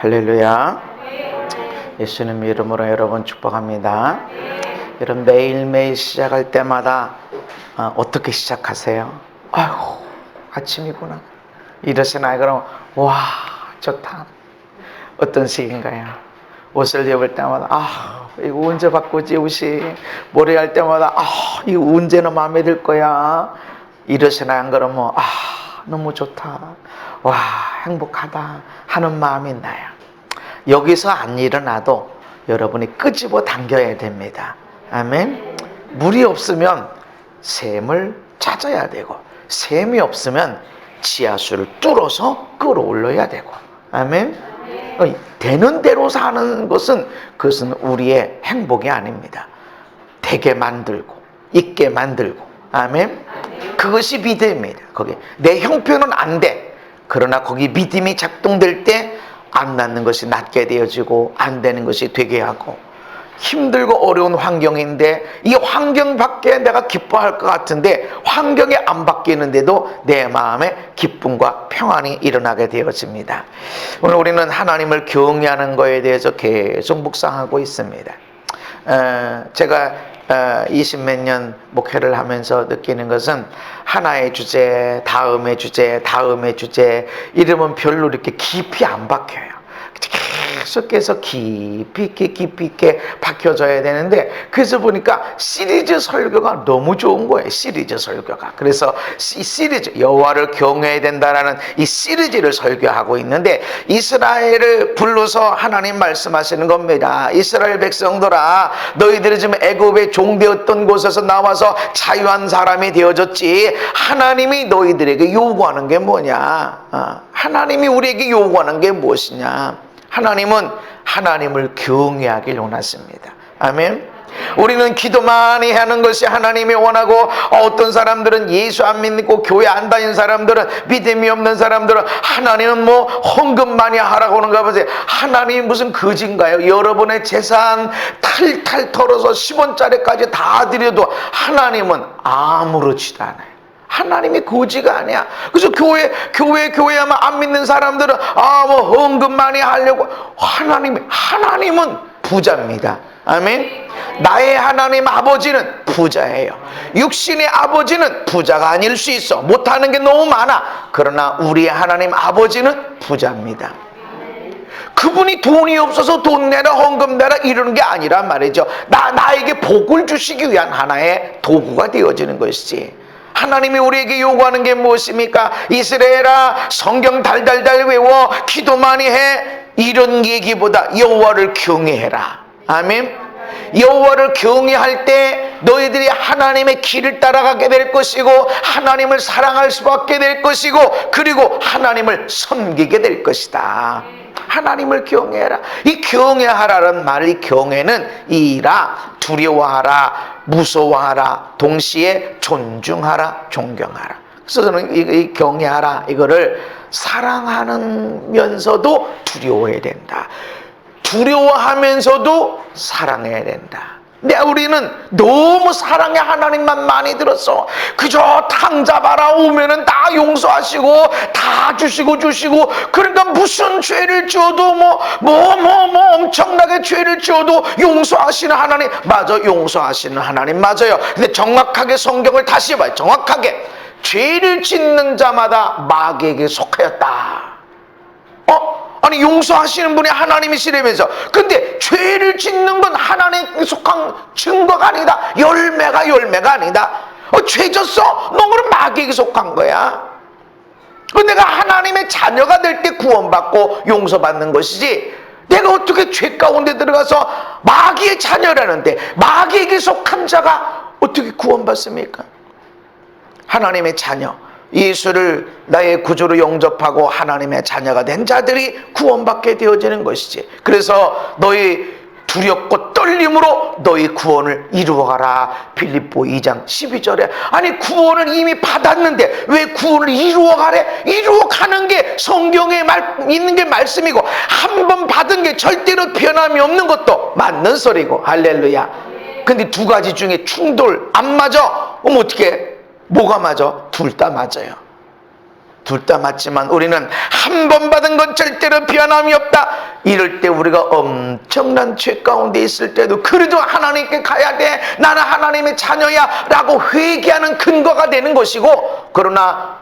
할렐루야. 예수님 이름으로 여러분 축복합니다. 여러분 매일매일 시작할 때마다 어떻게 시작하세요? 아이고 아침이구나 이러시나요? 그럼 와 좋다. 어떤 식인가요? 옷을 입을 때마다 이거 언제 바꾸지 옷이, 머리 할 때마다 이거 언제나 마음에 들 거야 이러시나요? 안 그러면 너무 좋다, 와 행복하다 하는 마음이 나요. 여기서 안 일어나도 여러분이 끄집어 당겨야 됩니다. 아멘. 물이 없으면 샘을 찾아야 되고, 샘이 없으면 지하수를 뚫어서 끌어올려야 되고, 아멘. 되는 대로 사는 것은 그것은 우리의 행복이 아닙니다. 되게 만들고 있게 만들고, 아멘. 그것이 믿음입니다. 거기 내 형편은 안 돼. 그러나 거기 믿음이 작동될 때 안 낫는 것이 낫게 되어지고 안 되는 것이 되게 하고, 힘들고 어려운 환경인데 이 환경 밖에 내가 기뻐할 것 같은데 환경이 안 바뀌는데도 내 마음에 기쁨과 평안이 일어나게 되어집니다. 오늘 우리는 하나님을 경외하는 것에 대해서 계속 묵상하고 있습니다. 제가 20몇 년 목회를 하면서 느끼는 것은 하나의 주제, 다음의 주제, 다음의 주제, 이러면 별로 이렇게 깊이 안 박혀요. 계속해서 깊이 있게 박혀져야 되는데, 그래서 보니까 시리즈 설교가 너무 좋은 거예요. 시리즈 설교가. 그래서 이 시리즈, 여호와를 경외해야 된다라는 이 시리즈를 설교하고 있는데, 이스라엘을 불러서 하나님 말씀하시는 겁니다. 이스라엘 백성들아, 너희들이 지금 애굽의 종되었던 곳에서 나와서 자유한 사람이 되어졌지. 하나님이 너희들에게 요구하는 게 뭐냐? 하나님이 우리에게 요구하는 게 무엇이냐? 하나님은 하나님을 경외하길 원하십니다. 아멘. 우리는 기도 많이 하는 것이 하나님이 원하고, 어떤 사람들은 예수 안 믿고 교회 안 다니는 사람들은, 믿음이 없는 사람들은 하나님은 뭐 헌금 많이 하라고 하는가 보세요. 하나님이 무슨 거지인가요? 여러분의 재산 탈탈 털어서 10원짜리까지 다 드려도 하나님은 아무렇지도 않아요. 하나님이 거지가 아니야. 그래서 교회야만 안 믿는 사람들은 뭐 헌금 많이 하려고, 하나님은 부자입니다. 아멘. 나의 하나님 아버지는 부자예요. 육신의 아버지는 부자가 아닐 수 있어. 못하는 게 너무 많아. 그러나 우리의 하나님 아버지는 부자입니다. 그분이 돈이 없어서 돈 내라 헌금 내라 이러는 게 아니란 말이죠. 나에게 복을 주시기 위한 하나의 도구가 되어지는 것이지. 하나님이 우리에게 요구하는 게 무엇입니까? 이스라엘아, 성경 달달달 외워, 기도 많이 해, 이런 얘기보다 여호와를 경외해라. 아멘. 여호와를 경외할 때 너희들이 하나님의 길을 따라가게 될 것이고, 하나님을 사랑할 수밖에 될 것이고, 그리고 하나님을 섬기게 될 것이다. 하나님을 경외해라. 이 경외하라는 말, 이 경외는 이라, 두려워하라, 무서워하라, 동시에 존중하라, 존경하라. 그래서 저는 이 경외하라, 이거를 사랑하면서도 두려워해야 된다. 두려워하면서도 사랑해야 된다. 근데 우리는 너무 사랑의 하나님만 많이 들었어. 그저 탕 잡아라 오면은 다 용서하시고 다 주시고 그러니까 무슨 죄를 지어도 뭐 엄청나게 죄를 지어도 용서하시는 하나님, 맞아, 용서하시는 하나님 맞아요. 근데 정확하게 성경을 다시 봐요. 정확하게 죄를 짓는 자마다 마귀에게 속하였다. 아니 용서하시는 분이 하나님이시라면서, 근데 죄를 짓는 건 하나님께 속한 증거가 아니다. 열매가 아니다. 죄 졌어? 너 그럼 마귀에게 속한 거야. 내가 하나님의 자녀가 될 때 구원받고 용서받는 것이지, 내가 어떻게 죄 가운데 들어가서 마귀의 자녀라는데 마귀에게 속한 자가 어떻게 구원받습니까? 하나님의 자녀, 예수를 나의 구주로 영접하고 하나님의 자녀가 된 자들이 구원받게 되어지는 것이지. 그래서 너희 두렵고 떨림으로 너희 구원을 이루어가라. 빌립보 2장 12절에 아니 구원을 이미 받았는데 왜 구원을 이루어가래? 이루어가는 게 성경에 있는 게 말씀이고, 한 번 받은 게 절대로 변함이 없는 것도 맞는 소리고. 할렐루야. 근데 두 가지 중에 충돌 안 맞아? 어떻게? 뭐가 맞아? 둘 다 맞아요. 둘 다 맞지만 우리는 한 번 받은 건 절대로 변함이 없다. 이럴 때 우리가 엄청난 죄 가운데 있을 때도 그래도 하나님께 가야 돼, 나는 하나님의 자녀야 라고 회개하는 근거가 되는 것이고, 그러나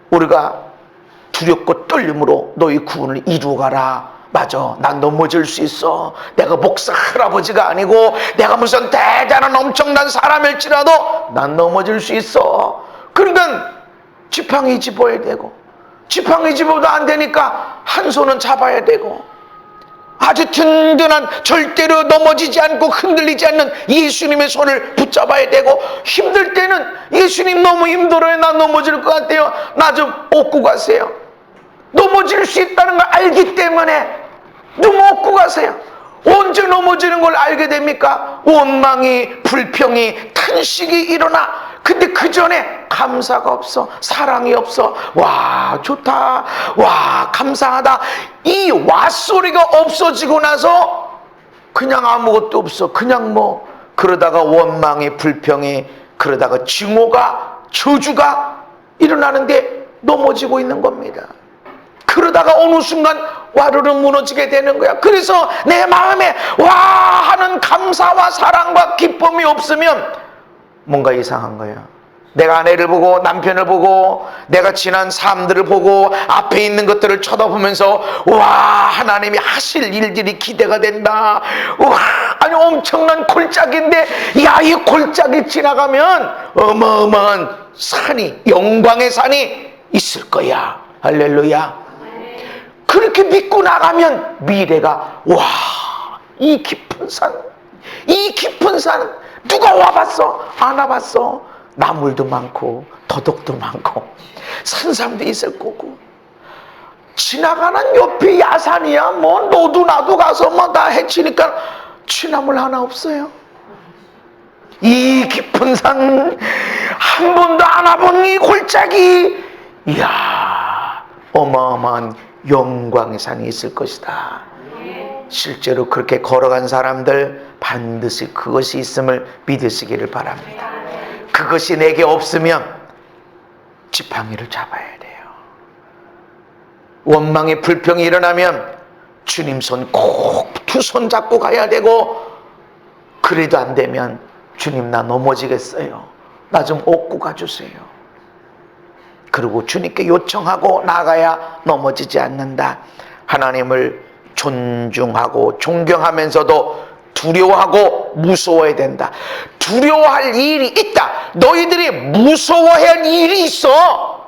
우리가 두렵고 떨림으로 너희 구원을 이루어가라. 맞아, 난 넘어질 수 있어. 내가 목사 할아버지가 아니고 내가 무슨 대단한 엄청난 사람일지라도 난 넘어질 수 있어. 그러니까 지팡이 집어야 되고, 지팡이 집어도 안 되니까 한 손은 잡아야 되고, 아주 든든한, 절대로 넘어지지 않고 흔들리지 않는 예수님의 손을 붙잡아야 되고, 힘들 때는 예수님 너무 힘들어요, 나 넘어질 것 같아요, 나 좀 업고 가세요. 넘어질 수 있다는 걸 알기 때문에 좀 업고 가세요. 언제 넘어지는 걸 알게 됩니까? 원망이, 불평이, 탄식이 일어나. 근데 그 전에 감사가 없어, 사랑이 없어. 와, 좋다, 와, 감사하다, 이 와 소리가 없어지고 나서 그냥 아무것도 없어. 그냥 뭐 그러다가 원망이, 불평이, 그러다가 증오가, 저주가 일어나는데 넘어지고 있는 겁니다. 그러다가 어느 순간 와르르 무너지게 되는 거야. 그래서 내 마음에 와 하는 감사와 사랑과 기쁨이 없으면 뭔가 이상한 거야. 내가 아내를 보고, 남편을 보고, 내가 지난 삶들을 보고, 앞에 있는 것들을 쳐다보면서 와, 하나님이 하실 일들이 기대가 된다. 와, 아니 엄청난 골짜기인데, 야, 이 골짜기 지나가면 어마어마한 산이, 영광의 산이 있을 거야. 할렐루야. 그렇게 믿고 나가면 미래가, 와, 이 깊은 산, 이 깊은 산 누가 와봤어? 안 와봤어. 나물도 많고 더덕도 많고 산삼도 있을 거고, 지나가는 옆에 야산이야 뭐 너도 나도 가서 뭐 다 해치니까 취나물 하나 없어요. 이 깊은 산, 한 번도 안 와본 이 골짜기, 이야, 어마어마한 영광의 산이 있을 것이다. 실제로 그렇게 걸어간 사람들 반드시 그것이 있음을 믿으시기를 바랍니다. 그것이 내게 없으면 지팡이를 잡아야 돼요. 원망의 불평이 일어나면 주님 손 꼭 두 손 잡고 가야 되고, 그래도 안 되면 주님 나 넘어지겠어요, 나 좀 업고 가주세요. 그리고 주님께 요청하고 나가야 넘어지지 않는다. 하나님을 존중하고 존경하면서도 두려워하고 무서워해야 된다. 두려워할 일이 있다. 너희들이 무서워해야 할 일이 있어.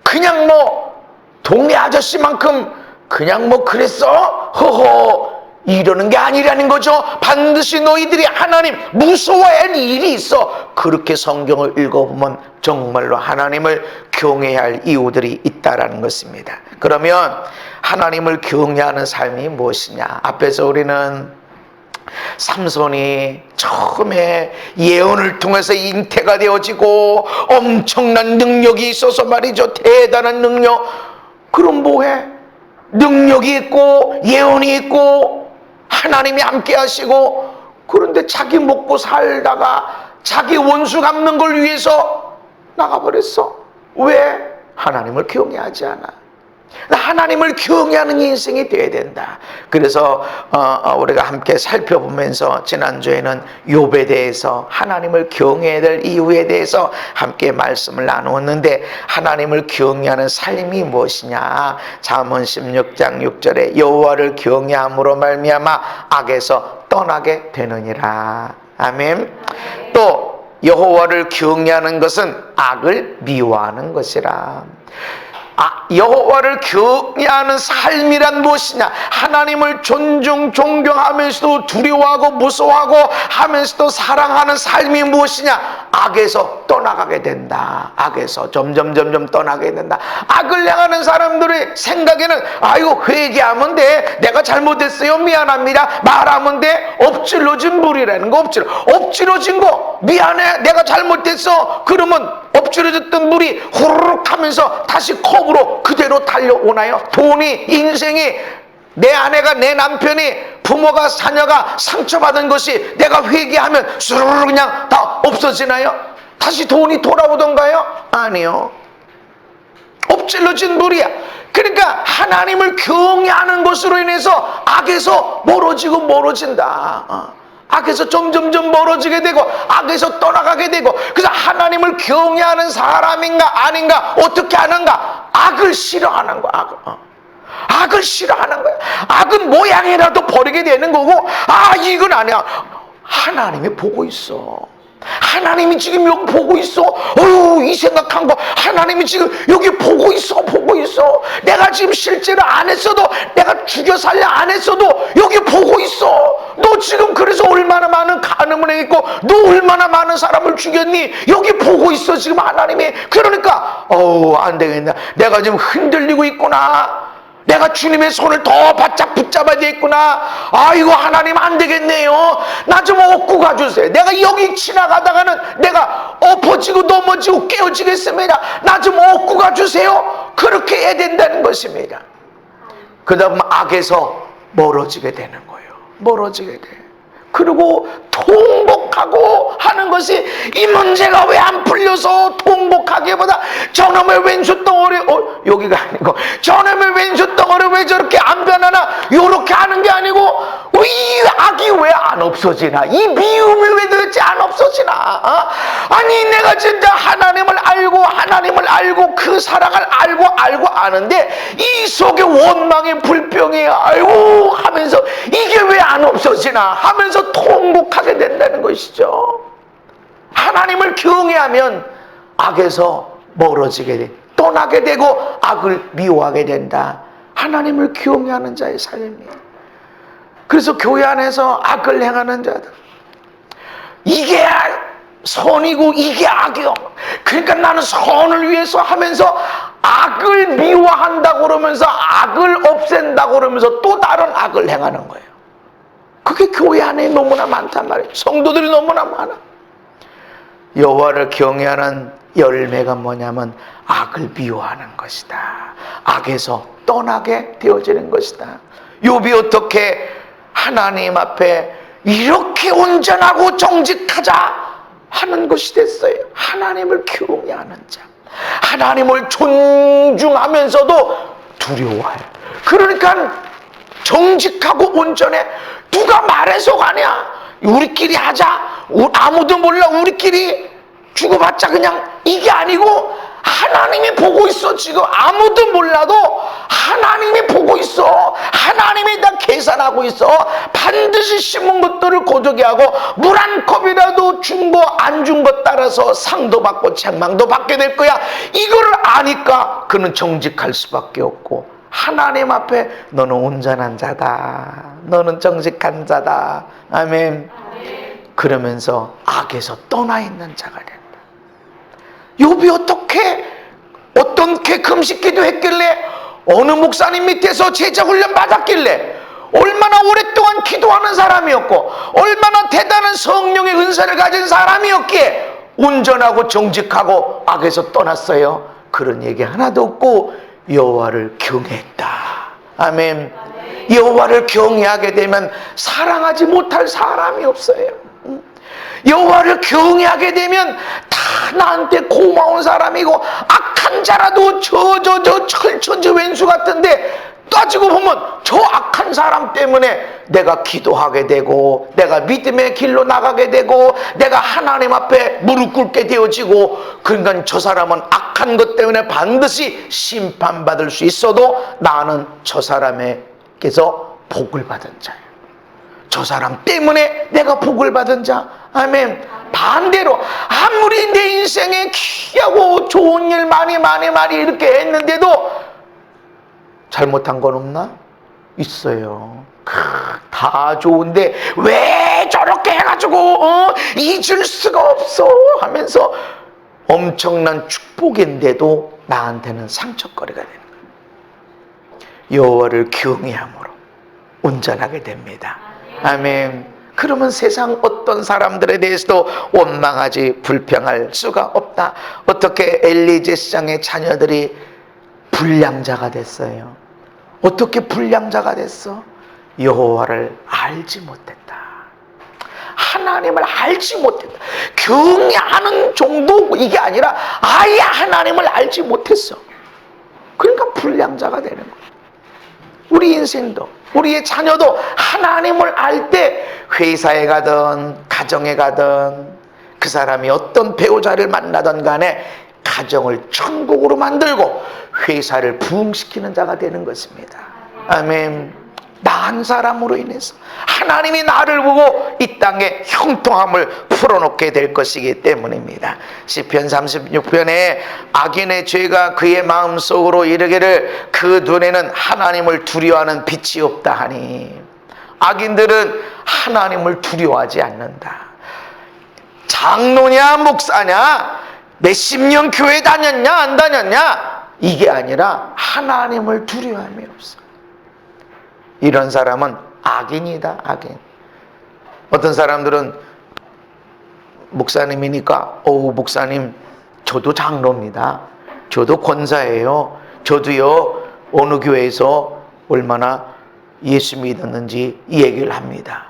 그냥 뭐 동네 아저씨만큼 그냥 뭐 그랬어? 허허, 이러는 게 아니라는 거죠. 반드시 너희들이 하나님 무서워해야 할 일이 있어. 그렇게 성경을 읽어보면 정말로 하나님을 경외해야 할 이유들이 있다라는 것입니다. 그러면 하나님을 경외하는 삶이 무엇이냐? 앞에서 우리는 삼손이 처음에 예언을 통해서 잉태가 되어지고 엄청난 능력이 있어서 말이죠. 대단한 능력. 그럼 뭐해? 능력이 있고 예언이 있고 하나님이 함께 하시고, 그런데 자기 먹고 살다가 자기 원수 갚는 걸 위해서 나가버렸어. 왜? 하나님을 경외하지 않아. 하나님을 경외하는 인생이 되어야 된다. 그래서 우리가 함께 살펴보면서 지난주에는 욥에 대해서, 하나님을 경외해야 될 이유에 대해서 함께 말씀을 나누었는데, 하나님을 경외하는 삶이 무엇이냐? 잠언 16장 6절에 여호와를 경외함으로 말미암아 악에서 떠나게 되느니라. 아멘. 또 여호와를 경외하는 것은 악을 미워하는 것이라. 여호와를 경외하는 삶이란 무엇이냐? 하나님을 존경하면서도 두려워하고 무서워하고 하면서도 사랑하는 삶이 무엇이냐? 악에서 떠나가게 된다. 악에서 점점 떠나게 된다. 악을 향하는 사람들의 생각에는 아이고 회개하면 돼, 내가 잘못했어요, 미안합니다, 말하면 돼. 엎질러진 물이라는 거. 엎질러진 거, 미안해, 내가 잘못했어. 그러면 엎질러졌던 물이 후루룩 하면서 다시 컵으로 그대로 달려오나요? 돈이, 인생이, 내 아내가, 내 남편이, 부모가, 자녀가 상처받은 것이 내가 회개하면 수르르 그냥 다 없어지나요? 다시 돈이 돌아오던가요? 아니요. 엎질러진 물이야. 그러니까 하나님을 경외하는 것으로 인해서 악에서 멀어진다. 악에서 점점점 멀어지게 되고 악에서 떠나가게 되고, 그래서 하나님을 경외하는 사람인가 아닌가 어떻게 하는가? 악을 싫어하는 거야. 악을 싫어하는 거야. 악은 모양이라도 버리게 되는 거고, 이건 아니야. 하나님이 보고 있어. 하나님이 지금 여기 보고 있어. 이 생각한 거 하나님이 지금 여기 보고 있어. 내가 지금 실제로 안 했어도, 내가 죽여 살려 안 했어도 여기 보고 있어. 너 지금 그래서 얼마나 많은 간음을 했고 너 얼마나 많은 사람을 죽였니? 여기 보고 있어 지금 하나님이. 그러니까 안 되겠다. 내가 지금 흔들리고 있구나. 내가 주님의 손을 더 바짝 붙잡아야 되겠구나. 이거 하나님 안 되겠네요. 나 좀 업고 가주세요. 내가 여기 지나가다가는 내가 엎어지고 넘어지고 깨어지겠습니다. 나 좀 업고 가주세요. 그렇게 해야 된다는 것입니다. 그다음 악에서 멀어지게 되는 거예요. 멀어지게 돼. 그리고 통곡하고 하는 것이, 이 문제가 왜 안 풀려서 통곡하기보다 저놈의 왼수 덩어리, 여기가 아니고 저놈의 왼수 덩어리 왜 저렇게 안 변하나, 요렇게 하는 게 아니고 이 악이 왜 안 없어지나, 이 미움이 왜 도대체 안 없어지나. 아니 내가 진짜 하나님을 알고 그 사랑을 알고 아는데 이 속에 원망의 불평이 하면서 이게 왜 안 없어지나 하면서 통곡하게 된다는 것이죠. 하나님을 경외하면 악에서 멀어지게 돼, 떠나게 되고 악을 미워하게 된다. 하나님을 경외하는 자의 삶입니다. 그래서 교회 안에서 악을 행하는 자들, 이게 선이고 이게 악이요. 그러니까 나는 선을 위해서 하면서 악을 미워한다고 그러면서 악을 없앤다고 그러면서 또 다른 악을 행하는 거예요. 그게 교회 안에 너무나 많단 말이에요. 성도들이 너무나 많아. 여호와를 경외하는 열매가 뭐냐면 악을 미워하는 것이다. 악에서 떠나게 되어지는 것이다. 욥이 어떻게 하나님 앞에 이렇게 온전하고 정직하자 하는 것이 됐어요. 하나님을 경외하는 자, 하나님을 존중하면서도 두려워해요. 그러니까 정직하고 온전해. 누가 말해서 가냐? 우리끼리 하자. 아무도 몰라. 우리끼리 주고받자. 그냥 이게 아니고 하나님이 보고 있어. 지금 아무도 몰라도 하나님이 보고 있어. 하나님이 다 계산하고 있어. 반드시 심은 것들을 거두게 하고 물 한 컵이라도 준 거 안 준 것 따라서 상도 받고 책망도 받게 될 거야. 이걸 아니까 그는 정직할 수밖에 없고, 하나님 앞에 너는 온전한 자다, 너는 정직한 자다. 아멘. 그러면서 악에서 떠나 있는 자가 된다. 욥이 어떻게 금식 기도했길래, 어느 목사님 밑에서 제자 훈련 받았길래, 얼마나 오랫동안 기도하는 사람이었고 얼마나 대단한 성령의 은사를 가진 사람이었기에 온전하고 정직하고 악에서 떠났어요? 그런 얘기 하나도 없고 여호와를 경외했다. 아멘. 여호와를 경외하게 되면 사랑하지 못할 사람이 없어요. 여호와를 경외하게 되면 다 나한테 고마운 사람이고, 악한 자라도 저 철천지 왼수 같은데 따지고 보면 저 악한 사람 때문에 내가 기도하게 되고 내가 믿음의 길로 나가게 되고 내가 하나님 앞에 무릎 꿇게 되어지고, 그러니까 저 사람은 악한 것 때문에 반드시 심판받을 수 있어도 나는 저 사람에게서 복을 받은 자예요. 저 사람 때문에 내가 복을 받은 자. 아멘. 반대로 아무리 내 인생에 귀하고 좋은 일 많이 이렇게 했는데도 잘못한 건 없나? 있어요. 다 좋은데 왜 저렇게 해가지고 잊을 수가 없어 하면서 엄청난 축복인데도 나한테는 상처거리가 되는 거예요. 여호와를 경외함으로 온전하게 됩니다. 아멘. 그러면 세상 어떤 사람들에 대해서도 원망하지 불평할 수가 없다. 어떻게 엘리 제사장의 자녀들이 불량자가 됐어요? 어떻게 불량자가 됐어? 여호와를 알지 못했다. 하나님을 알지 못했다. 경외하는 정도 이게 아니라 아예 하나님을 알지 못했어. 불량자가 되는 거예요. 우리 인생도, 우리의 자녀도 하나님을 알 때 회사에 가든 가정에 가든 그 사람이 어떤 배우자를 만나든 간에 가정을 천국으로 만들고 회사를 부흥시키는 자가 되는 것입니다. 아멘. 나 한 사람으로 인해서 하나님이 나를 보고 이 땅에 형통함을 풀어놓게 될 것이기 때문입니다. 시편 36편에 악인의 죄가 그의 마음속으로 이르기를 그 눈에는 하나님을 두려워하는 빛이 없다 하니, 악인들은 하나님을 두려워하지 않는다. 장로냐 목사냐 몇십 년 교회 다녔냐 안 다녔냐 이게 아니라 하나님을 두려워함이 없어. 이런 사람은 악인이다. 악인. 어떤 사람들은 목사님이니까 목사님 저도 장로입니다, 저도 권사예요, 저도요 어느 교회에서 얼마나 예수 믿었는지 이 얘기를 합니다.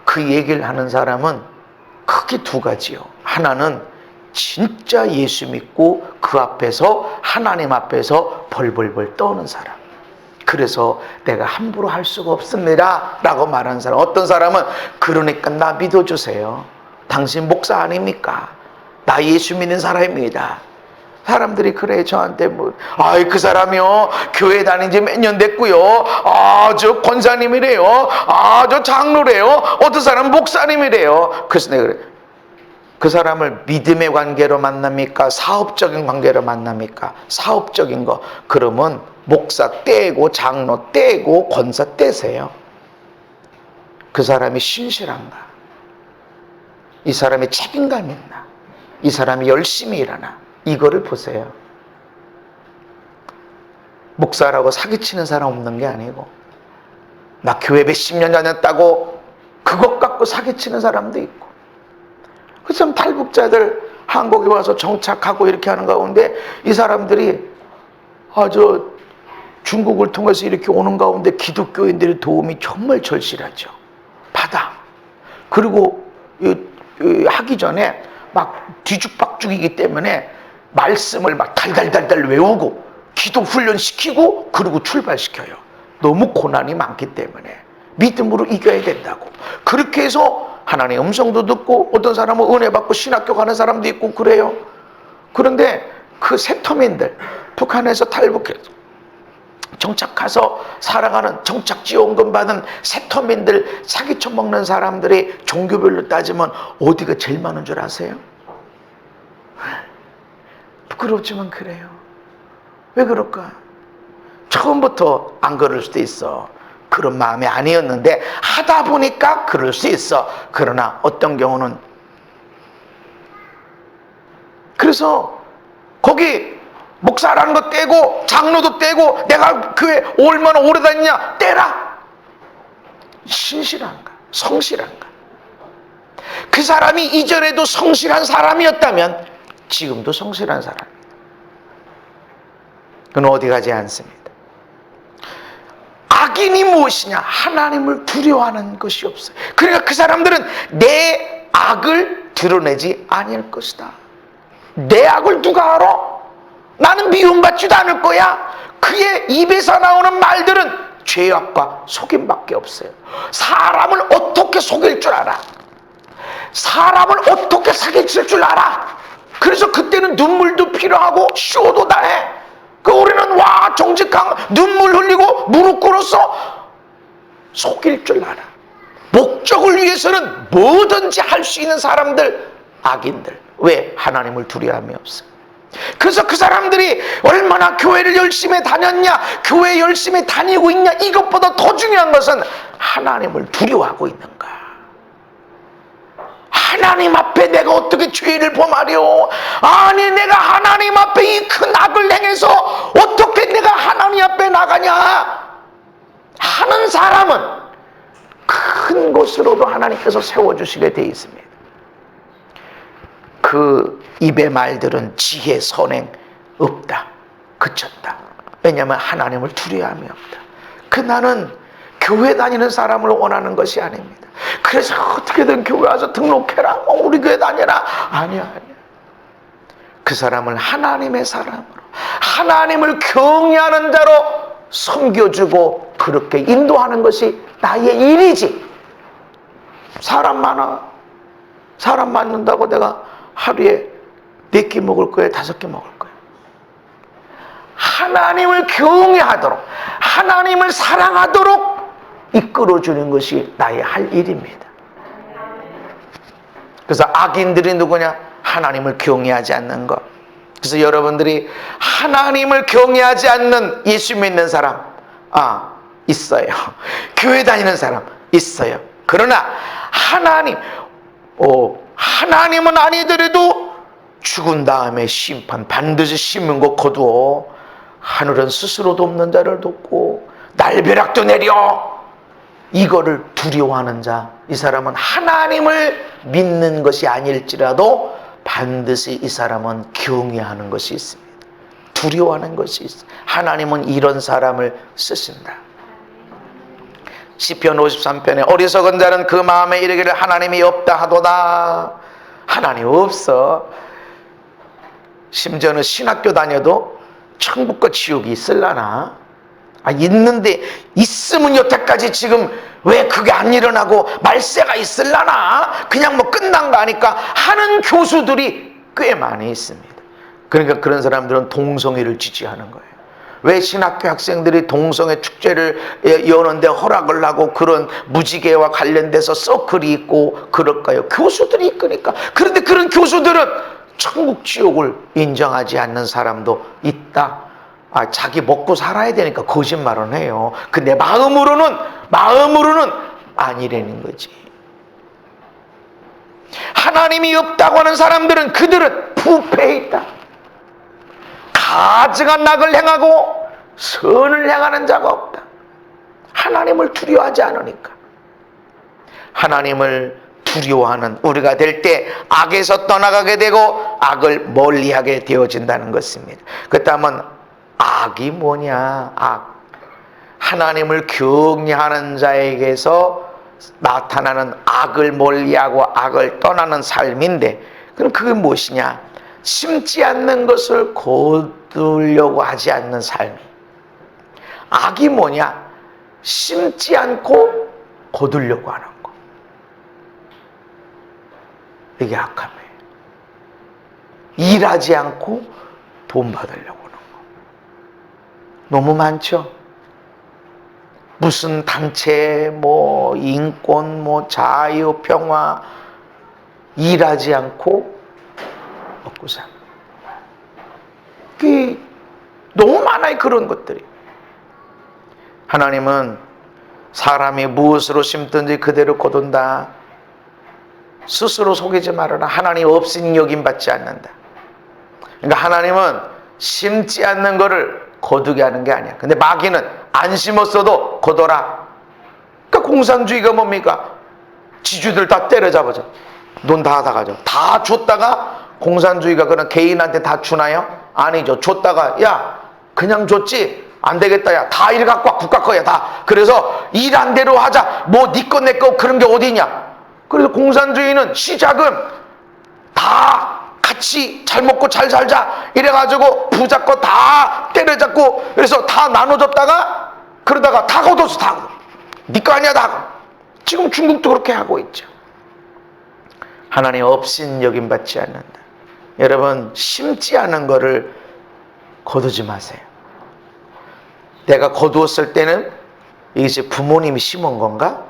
그 얘기를 하는 사람은 크게 두 가지요. 하나는 진짜 예수 믿고 그 앞에서 하나님 앞에서 벌벌벌 떠는 사람, 그래서 내가 함부로 할 수가 없습니다 라고 말하는 사람. 어떤 사람은 그러니까 나 믿어주세요, 당신 목사 아닙니까, 나 예수 믿는 사람입니다. 사람들이 그래 저한테 그 사람이요 교회 다닌 지 몇 년 됐고요, 저 권사님이래요, 저 장로래요, 어떤 사람은 목사님이래요. 그래서 내가 그래, 그 사람을 믿음의 관계로 만납니까, 사업적인 관계로 만납니까? 사업적인 거 그러면 목사 떼고 장로 떼고 권사 떼세요. 그 사람이 신실한가, 이 사람이 책임감 있나, 이 사람이 열심히 일하나, 이거를 보세요. 목사라고 사기치는 사람 없는 게 아니고, 나 교회 몇십 년 다녔다고 그것 갖고 사기치는 사람도 있고, 그 참 탈북자들 한국에 와서 정착하고 이렇게 하는 가운데 이 사람들이 저 중국을 통해서 이렇게 오는 가운데 기독교인들의 도움이 정말 절실하죠. 받아. 그리고 하기 전에 막 뒤죽박죽이기 때문에 말씀을 막 달달달달 외우고 기도 훈련시키고 그리고 출발시켜요. 너무 고난이 많기 때문에 믿음으로 이겨야 된다고. 그렇게 해서 하나님의 음성도 듣고 어떤 사람은 은혜 받고 신학교 가는 사람도 있고 그래요. 그런데 그 세터민들, 북한에서 탈북해서 정착해서 살아가는 정착지원금 받은 세터민들, 사기쳐 먹는 사람들이 종교별로 따지면 어디가 제일 많은 줄 아세요? 부끄럽지만 그래요. 왜 그럴까? 처음부터 안 그럴 수도 있어. 그런 마음이 아니었는데 하다 보니까 그럴 수 있어. 그러나 어떤 경우는 그래서 거기 목사라는 거 떼고 장로도 떼고 내가 교회 얼마나 오래 다녔냐 떼라. 신실한가 성실한가? 그 사람이 이전에도 성실한 사람이었다면 지금도 성실한 사람입니다. 그건 어디 가지 않습니다. 악인이 무엇이냐? 하나님을 두려워하는 것이 없어요. 그러니까 그 사람들은 내 악을 드러내지 아니할 것이다. 내 악을 누가 알아? 나는 미움받지도 않을 거야. 그의 입에서 나오는 말들은 죄악과 속임밖에 없어요. 사람을 어떻게 속일 줄 알아. 사람을 어떻게 사기칠 줄 알아. 그래서 그때는 눈물도 필요하고 쇼도 다 해. 우리는 정직한 눈물 흘리고 무릎 꿇어서 속일 줄 알아. 목적을 위해서는 뭐든지 할 수 있는 사람들, 악인들. 왜? 하나님을 두려움이 없어. 그래서 그 사람들이 얼마나 교회를 열심히 다녔냐, 교회 열심히 다니고 있냐, 이것보다 더 중요한 것은 하나님을 두려워하고 있는가. 하나님 앞에 내가 어떻게 죄를 범하려? 아니 내가 하나님 앞에 이 큰 악을 행해서 어떻게 내가 하나님 앞에 나가냐 하는 사람은 큰 곳으로도 하나님께서 세워주시게 되어 있습니다. 그 입의 말들은 지혜 선행 없다, 그쳤다. 왜냐하면 하나님을 두려움이 없다. 나는 교회 다니는 사람을 원하는 것이 아닙니다. 그래서 어떻게든 교회 와서 등록해라, 우리 교회 다녀라. 아니야. 그 사람을 하나님의 사람으로, 하나님을 경외하는 자로 섬겨주고 그렇게 인도하는 것이 나의 일이지. 사람 많아. 사람 만난다고 내가 하루에 4끼 먹을 거야, 5끼 먹을 거야. 하나님을 경외하도록, 하나님을 사랑하도록 이끌어주는 것이 나의 할 일입니다. 그래서 악인들이 누구냐? 하나님을 경외하지 않는 것. 그래서 여러분들이 하나님을 경외하지 않는 예수 믿는 사람, 있어요. 교회 다니는 사람 있어요. 그러나 하나님은 아니더라도 죽은 다음에 심판 반드시 심은 것 거두어 하늘은 스스로 돕는 자를 돕고 날벼락도 내려. 이거를 두려워하는 자, 이 사람은 하나님을 믿는 것이 아닐지라도 반드시 이 사람은 경외하는 것이 있습니다. 두려워하는 것이 있습니다. 하나님은 이런 사람을 쓰신다. 시편 53편에 어리석은 자는 그 마음에 이르기를 하나님이 없다 하도다. 하나님 없어. 심지어는 신학교 다녀도 천국과 지옥이 있을라나? 있는데 있으면 여태까지 지금 왜 그게 안 일어나고 말세가 있을라나? 그냥 뭐 끝난 거 아니까 하는 교수들이 꽤 많이 있습니다. 그러니까 그런 사람들은 동성애를 지지하는 거예요. 왜 신학교 학생들이 동성애 축제를 여는데 허락을 하고 그런 무지개와 관련돼서 서클이 있고 그럴까요? 교수들이 이끄니까. 그런데 그런 교수들은 천국 지옥을 인정하지 않는 사람도 있다. 자기 먹고 살아야 되니까 거짓말은 해요. 근데 마음으로는 아니라는 거지. 하나님이 없다고 하는 사람들은 그들은 부패해 있다. 가증한 낙을 행하고 선을 행하는 자가 없다. 하나님을 두려워하지 않으니까. 하나님을 두려워하는 우리가 될 때 악에서 떠나가게 되고 악을 멀리하게 되어진다는 것입니다. 그렇다면 악이 뭐냐? 악. 하나님을 경외하는 자에게서 나타나는 악을 멀리하고 악을 떠나는 삶인데, 그럼 그게 무엇이냐? 심지 않는 것을 거두려고 하지 않는 삶이. 악이 뭐냐? 심지 않고 거두려고 하는 거. 이게 악함이에요. 일하지 않고 돈 받으려고 하는 거. 너무 많죠? 무슨 단체, 인권, 자유, 평화, 일하지 않고 먹고 사는. 그게 너무 많아요, 그런 것들이. 하나님은 사람이 무엇으로 심든지 그대로 거둔다. 스스로 속이지 말아라. 하나님 없인 여김 받지 않는다. 그러니까 하나님은 심지 않는 거를 거두게 하는 게 아니야. 근데 마귀는 안 심었어도 거둬라. 그러니까 공산주의가 뭡니까? 지주들 다 때려잡아줘. 돈 다 가져. 다 줬다가 공산주의가 그런 개인한테 다 주나요? 아니죠. 줬다가 야 그냥 줬지 안 되겠다. 야 다 일 갖고 와. 국가 거야 다. 그래서 일 안 대로 하자. 네 거 내 거 그런 게 어디냐. 그래서 공산주의는 시작은 다 같이 잘 먹고 잘 살자 이래가지고 부자 거 다 때려잡고 그래서 다 나눠줬다가 그러다가 다 거둬서 다 거둬. 네 거 아니야 다. 지금 중국도 그렇게 하고 있죠. 하나님 없인 여김 받지 않는다. 여러분 심지 않은 거를 거두지 마세요. 내가 거두었을 때는 이것이 부모님이 심은 건가?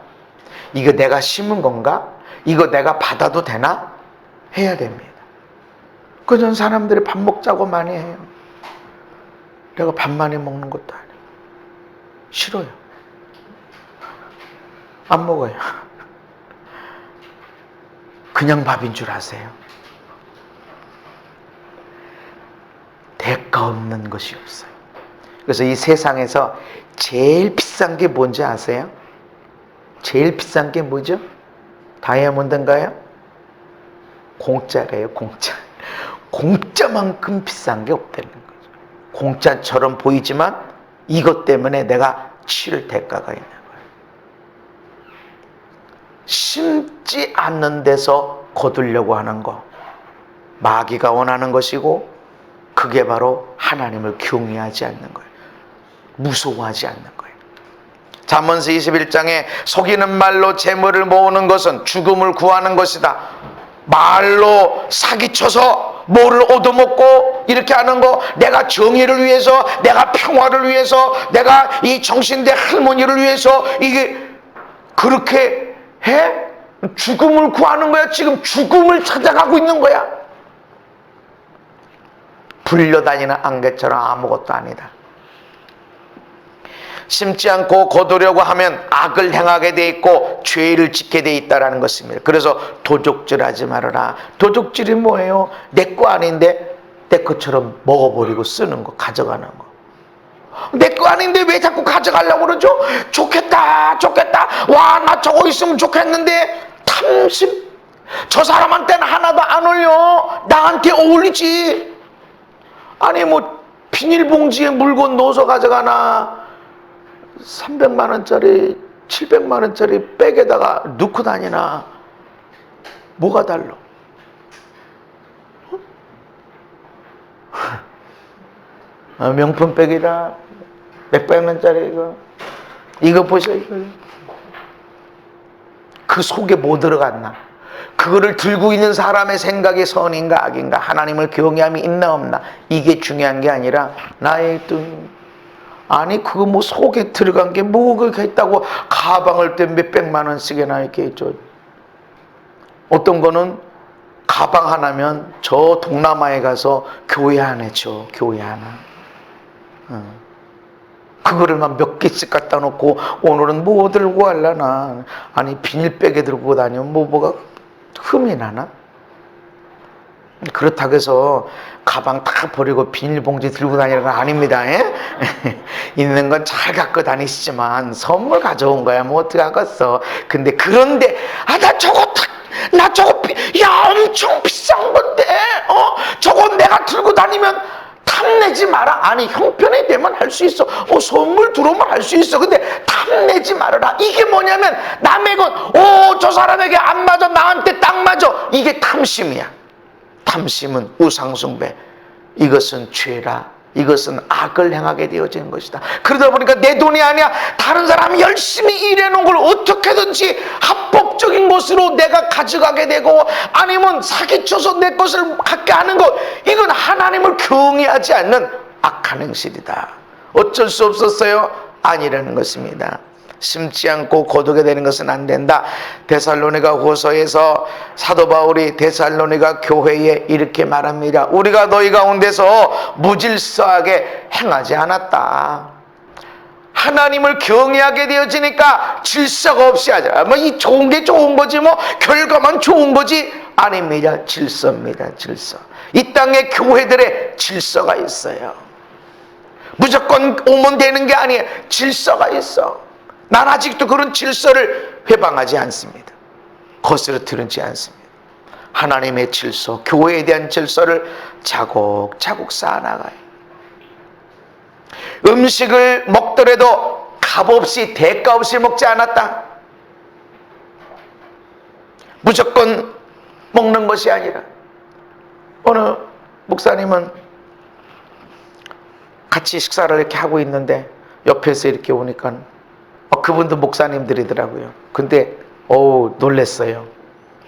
이거 내가 심은 건가? 이거 내가 받아도 되나? 해야 됩니다. 그전 사람들이 밥 먹자고 많이 해요. 내가 밥 많이 먹는 것도 아니에요. 싫어요. 안 먹어요. 그냥 밥인 줄 아세요? 대가 없는 것이 없어요. 그래서 이 세상에서 제일 비싼 게 뭔지 아세요? 제일 비싼 게 뭐죠? 다이아몬드인가요? 공짜래요, 공짜. 공짜만큼 비싼 게 없다는 거죠. 공짜처럼 보이지만 이것 때문에 내가 치를 대가가 있는 거예요. 심지 않는 데서 거두려고 하는 거, 마귀가 원하는 것이고 그 그게 바로 하나님을 경외하지 않는 거예요. 무서워하지 않는 거예요. 잠언서 21장에 속이는 말로 재물을 모으는 것은 죽음을 구하는 것이다. 말로 사기쳐서 뭐를 얻어먹고 이렇게 하는 거, 내가 정의를 위해서, 내가 평화를 위해서, 내가 이 정신대 할머니를 위해서 이게 그렇게 해? 죽음을 구하는 거야. 지금 죽음을 찾아가고 있는 거야. 불려다니는 안개처럼 아무것도 아니다. 심지 않고 거두려고 하면 악을 행하게 돼 있고 죄를 짓게 돼 있다라는 것입니다. 그래서 도적질하지 말아라. 도적질이 뭐예요? 내 거 아닌데 내 것처럼 먹어버리고 쓰는 거, 가져가는 거. 내 거 아닌데 왜 자꾸 가져가려고 그러죠? 좋겠다, 좋겠다. 와, 나 저거 있으면 좋겠는데. 탐심. 저 사람한테는 하나도 안 어울려. 나한테 어울리지. 아니 뭐 비닐봉지에 물건 넣어서 가져가나, 300만 원짜리 700만 원짜리 백에다가 넣고 다니나, 뭐가 달라? 명품 백이라 몇백 원짜리 이거 보셔. 이거 그 속에 뭐 들어갔나? 그거를 들고 있는 사람의 생각이 선인가 악인가, 하나님을 경외함이 있나 없나, 이게 중요한 게 아니라 나의 돈. 아니 그거 뭐 속에 들어간 게 뭐가 있다고 가방을 때 몇백만 원씩이나 이렇게 있죠. 어떤 거는 가방 하나면 저 동남아에 가서 교회 하나 줘. 교회 하나. 그거를 막 몇 개씩 갖다 놓고 오늘은 뭐 들고 갈라나. 아니 비닐백에 들고 다니면 뭐가 흠이 나나? 그렇다고 해서 가방 다 버리고 비닐봉지 들고 다니는 건 아닙니다. 예? 있는 건 잘 갖고 다니시지만 선물 가져온 거야 뭐 어떻게 하겠어. 근데 그런데 나 저거 야 엄청 비싼 건데 저거 내가 들고 다니면 탐내지 마라. 아니 형편이 되면 할 수 있어. 선물 들어오면 할 수 있어. 근데 탐내지 말아라. 이게 뭐냐면 남의 것, 저 사람에게 안 맞아, 나한테 딱 맞아. 이게 탐심이야. 탐심은 우상숭배. 이것은 죄라. 이것은 악을 행하게 되어지는 것이다. 그러다 보니까 내 돈이 아니야. 다른 사람이 열심히 일해놓은 걸 어떻게든지 합법적인 것으로 내가 가져가게 되고, 아니면 사기쳐서 내 것을 갖게 하는 것, 이건 하나님을 경외하지 않는 악한 행실이다. 어쩔 수 없었어요? 아니라는 것입니다. 심지 않고 거두게 되는 것은 안 된다. 데살로니가 후서에서 사도 바울이 데살로니가 교회에 이렇게 말합니다. 우리가 너희 가운데서 무질서하게 행하지 않았다. 하나님을 경외하게 되어지니까 질서가 없이 하자. 뭐 이 좋은 게 좋은 거지, 뭐 결과만 좋은 거지. 아닙니다. 질서입니다. 질서. 이 땅의 교회들의 질서가 있어요. 무조건 오면 되는 게 아니에요. 질서가 있어. 난 아직도 그런 질서를 회방하지 않습니다. 거스르뜨리지 않습니다. 하나님의 질서, 교회에 대한 질서를 차곡차곡 쌓아나가요. 음식을 먹더라도 값없이, 대가 없이 먹지 않았다. 무조건 먹는 것이 아니라, 어느 목사님은 같이 식사를 이렇게 하고 있는데 옆에서 이렇게 오니까 그분도 목사님들이더라고요. 근데 놀랬어요.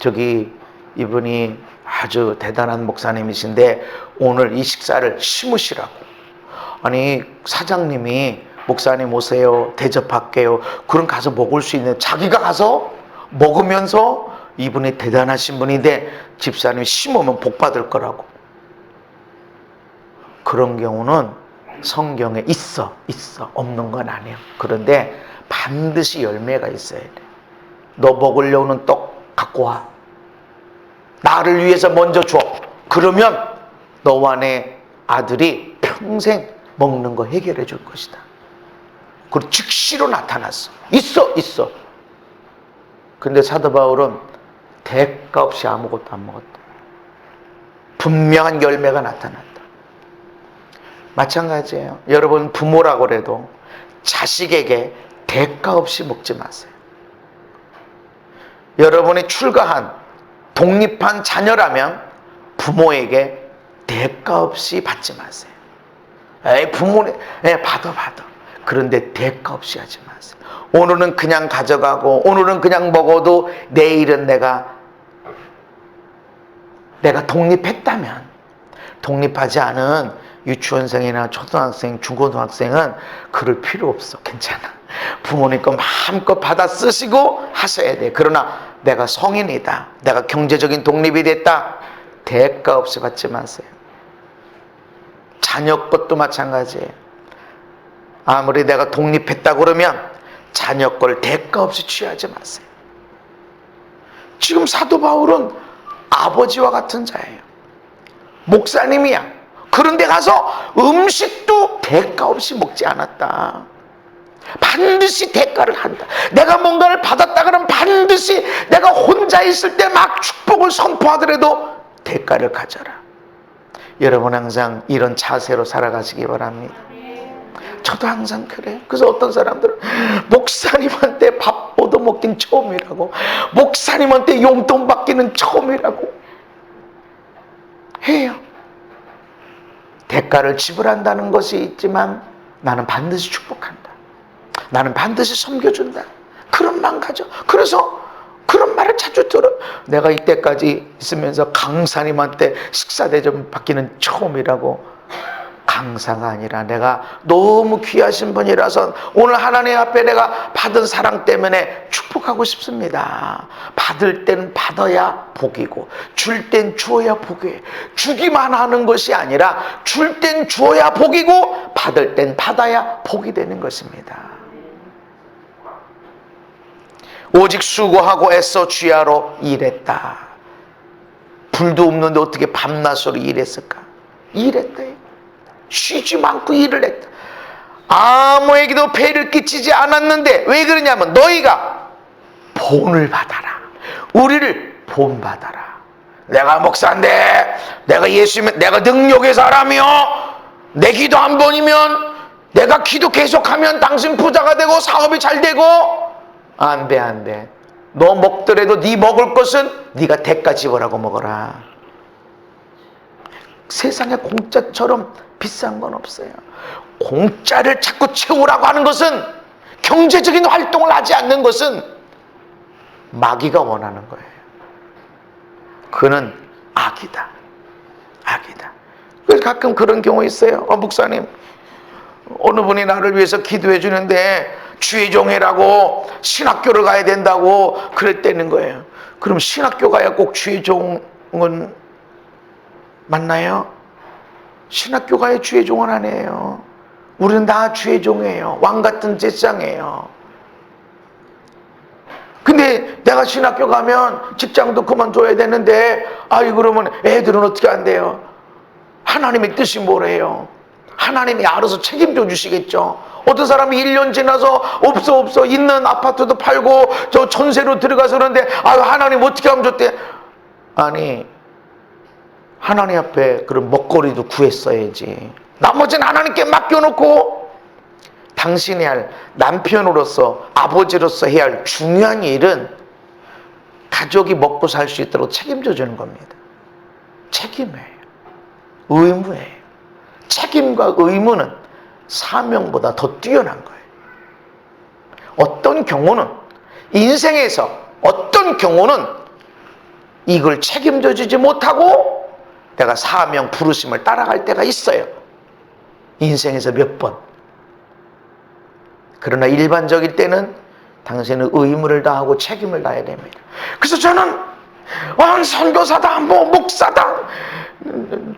저기 이분이 아주 대단한 목사님이신데 오늘 이 식사를 심으시라고. 아니 사장님이 목사님 오세요, 대접할게요, 그럼 가서 먹을 수 있는, 자기가 가서 먹으면서 이분이 대단하신 분인데 집사님이 심으면 복 받을 거라고. 그런 경우는 성경에 있어 없는 건 아니에요. 그런데 반드시 열매가 있어야 돼. 너 먹으려는 떡 갖고 와. 나를 위해서 먼저 줘. 그러면 너와 내 아들이 평생 먹는 거 해결해 줄 것이다. 그리고 즉시로 나타났어. 있어. 근데 사도 바울은 대가 없이 아무것도 안 먹었다. 분명한 열매가 나타났다. 마찬가지예요. 여러분 부모라고 해도 자식에게 대가 없이 먹지 마세요. 여러분이 출가한 독립한 자녀라면 부모에게 대가 없이 받지 마세요. 에이, 부모님, 받아. 그런데 대가 없이 하지 마세요. 오늘은 그냥 가져가고, 오늘은 그냥 먹어도 내일은 내가 독립했다면, 독립하지 않은 유치원생이나 초등학생, 중고등학생은 그럴 필요 없어. 괜찮아. 부모님 거 마음껏 받아 쓰시고 하셔야 돼. 그러나 내가 성인이다, 내가 경제적인 독립이 됐다, 대가 없이 받지 마세요. 자녀 것도 마찬가지예요. 아무리 내가 독립했다 그러면 자녀 걸 대가 없이 취하지 마세요. 지금 사도 바울은 아버지와 같은 자예요. 목사님이야. 그런데 가서 음식도 대가 없이 먹지 않았다. 반드시 대가를 한다. 내가 뭔가를 받았다 그러면 반드시 내가 혼자 있을 때 막 축복을 선포하더라도 대가를 가져라. 여러분 항상 이런 자세로 살아가시기 바랍니다. 저도 항상 그래요. 그래서 어떤 사람들은 목사님한테 밥 얻어먹긴 처음이라고, 목사님한테 용돈 받기는 처음이라고 해요. 대가를 지불한다는 것이 있지만 나는 반드시 축복한다, 나는 반드시 섬겨준다, 그런 마음 가져. 그래서 그런 말을 자주 들어. 내가 이때까지 있으면서 강사님한테 식사 대접 받기는 처음이라고. 강사가 아니라 내가 너무 귀하신 분이라서 오늘 하나님 앞에 내가 받은 사랑 때문에 축복하고 싶습니다. 받을 땐 받아야 복이고 줄 땐 주어야 복이에요. 주기만 하는 것이 아니라 줄 땐 주어야 복이고 받을 땐 받아야 복이 되는 것입니다. 오직 수고하고 애써 주야로 일했다. 불도 없는데 어떻게 밤낮으로 일했을까? 일했대요. 쉬지 않고 일을 했다. 아무에게도 폐를 끼치지 않았는데 왜 그러냐면 너희가 본을 받아라. 우리를 본받아라. 내가 목사인데, 내가 예수님, 내가 능력의 사람이요, 내 기도 한 번이면, 내가 기도 계속하면 당신 부자가 되고 사업이 잘 되고, 안 돼. 너 먹더라도 네 먹을 것은 네가 대가 지불하고 먹어라. 세상에 공짜처럼 비싼 건 없어요. 공짜를 자꾸 채우라고 하는 것은, 경제적인 활동을 하지 않는 것은 마귀가 원하는 거예요. 그는 악이다. 그래서 가끔 그런 경우 있어요. 목사님, 어느 분이 나를 위해서 기도해 주는데 주의 종이라고 신학교를 가야 된다고 그랬다는 거예요. 그럼 신학교 가야 꼭 주의 종은 맞나요? 신학교 가야 주의 종은 아니에요. 우리는 다 주의 종이에요. 왕 같은 제장이에요. 근데 내가 신학교 가면 직장도 그만둬야 되는데, 그러면 애들은 어떻게 한대요? 하나님의 뜻이 뭐래요? 하나님이 알아서 책임져 주시겠죠. 어떤 사람이 1년 지나서 없어 있는 아파트도 팔고 저 전세로 들어가서 그러는데 하나님 어떻게 하면 좋대? 아니, 하나님 앞에 그런 먹거리도 구했어야지. 나머지는 하나님께 맡겨놓고 당신이 할 남편으로서, 아버지로서 해야 할 중요한 일은 가족이 먹고 살 수 있도록 책임져 주는 겁니다. 책임이에요. 의무예요. 책임과 의무는 사명보다 더 뛰어난 거예요. 어떤 경우는, 인생에서 어떤 경우는 이걸 책임져 주지 못하고 내가 사명, 부르심을 따라갈 때가 있어요. 인생에서 몇 번. 그러나 일반적일 때는 당신은 의무를 다하고 책임을 다해야 됩니다. 그래서 저는 선교사다, 목사다,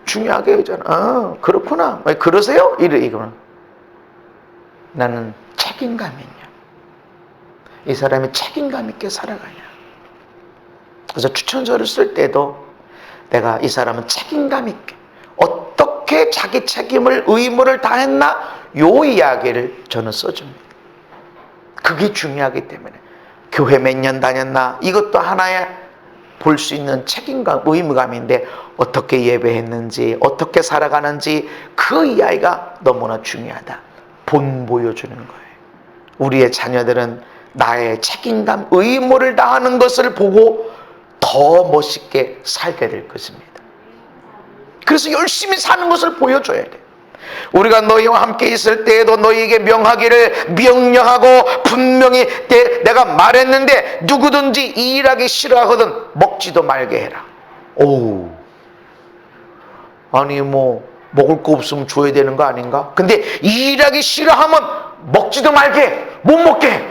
중요하게 하잖아. 그렇구나. 왜 그러세요? 이거는 나는 책임감이 있냐, 이 사람이 책임감 있게 살아가냐. 그래서 추천서를 쓸 때도 내가 이 사람은 책임감 있게 어떻게 자기 책임을, 의무를 다했나, 요 이야기를 저는 써줍니다. 그게 중요하기 때문에. 교회 몇 년 다녔나, 이것도 하나의 볼 수 있는 책임감, 의무감인데 어떻게 예배했는지, 어떻게 살아가는지, 그 이야기가 너무나 중요하다. 본 보여주는 거예요. 우리의 자녀들은 나의 책임감, 의무를 다하는 것을 보고 더 멋있게 살게 될 것입니다. 그래서 열심히 사는 것을 보여줘야 돼. 우리가 너희와 함께 있을 때에도 너희에게 명하기를 명령하고 분명히 내가 말했는데 누구든지 일하기 싫어하거든 먹지도 말게 해라. 오, 아니 뭐 먹을 거 없으면 줘야 되는 거 아닌가? 근데 일하기 싫어하면 먹지도 말게 해. 못 먹게 해.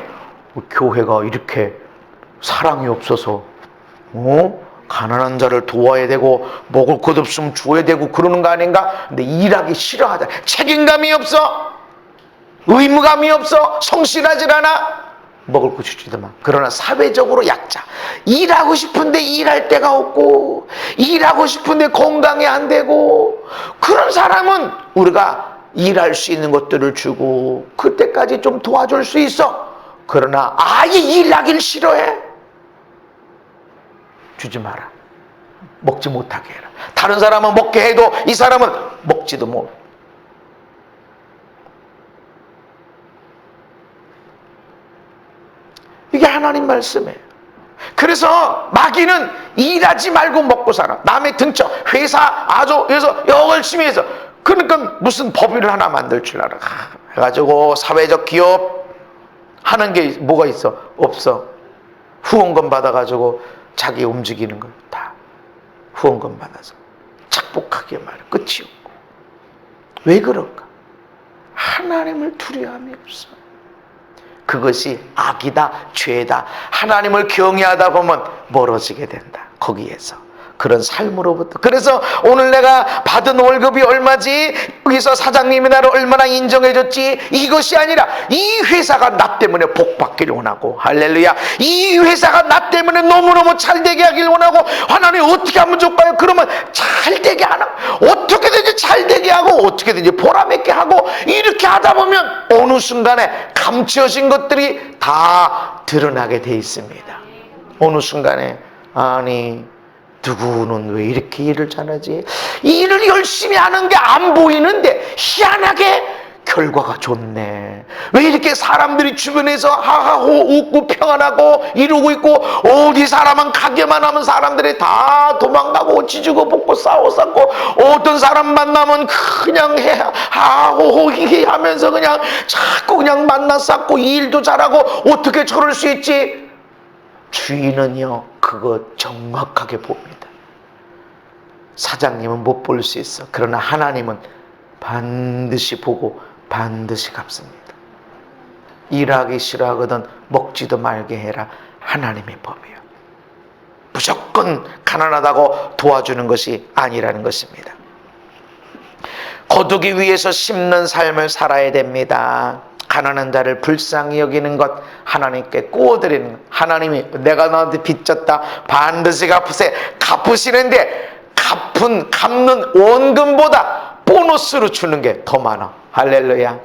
교회가 이렇게 사랑이 없어서 가난한 자를 도와야 되고 먹을 것 없으면 줘야 되고 그러는 거 아닌가? 근데 일하기 싫어하다. 책임감이 없어. 의무감이 없어. 성실하질 않아. 먹을 거 주지도 마. 그러나 사회적으로 약자. 일하고 싶은데 일할 데가 없고 일하고 싶은데 건강이 안 되고 그런 사람은 우리가 일할 수 있는 것들을 주고 그때까지 좀 도와줄 수 있어. 그러나 아예 일하기를 싫어해. 주지 마라. 먹지 못하게 해라. 다른 사람은 먹게 해도 이 사람은 먹지도 못. 이게 하나님 말씀이에요. 그래서 마귀는 일하지 말고 먹고 살아. 남의 등쳐 회사 아주 그래서 열심히 해서 그러니까 무슨 법인을 하나 만들 줄 알아. 해가지고 사회적 기업 하는 게 뭐가 있어? 없어. 후원금 받아가지고 자기 움직이는 걸 다 후원금 받아서 착복하게 말해. 끝이 없고. 왜 그럴까? 하나님을 두려움이 없어. 그것이 악이다, 죄다. 하나님을 경외하다 보면 멀어지게 된다. 거기에서. 그런 삶으로부터. 그래서 오늘 내가 받은 월급이 얼마지? 여기서 사장님이 나를 얼마나 인정해줬지? 이것이 아니라 이 회사가 나 때문에 복받기를 원하고, 할렐루야. 이 회사가 나 때문에 너무너무 잘되게 하길 원하고, 하나님 어떻게 하면 좋을까요? 그러면 잘되게 하나? 어떻게든지 잘되게 하고 어떻게든지 보람있게 하고 이렇게 하다 보면 어느 순간에 감추어진 것들이 다 드러나게 돼 있습니다. 어느 순간에 아니 누구는 왜 이렇게 일을 잘하지? 일을 열심히 하는 게 안 보이는데 희한하게 결과가 좋네. 왜 이렇게 사람들이 주변에서 하하호 웃고 평안하고 이러고 있고 어디 사람은 가게만 하면 사람들이 다 도망가고 지주고 볶고 싸우고 어떤 사람 만나면 그냥 하하호호 히히 하면서 그냥 자꾸 그냥 만나 쌓고 일도 잘하고 어떻게 저럴 수 있지? 주인은요 그거 정확하게 봅니다. 사장님은 못 볼 수 있어. 그러나 하나님은 반드시 보고 반드시 갚습니다. 일하기 싫어하거든 먹지도 말게 해라. 하나님의 법이에요. 무조건 가난하다고 도와주는 것이 아니라는 것입니다. 거두기 위해서 심는 삶을 살아야 됩니다. 가난한 자를 불쌍히 여기는 것, 하나님께 구워드리는 것. 하나님이 내가 너한테 빚졌다 반드시 갚으세. 갚으시는데 갚는 원금보다 보너스로 주는 게 더 많아. 할렐루야.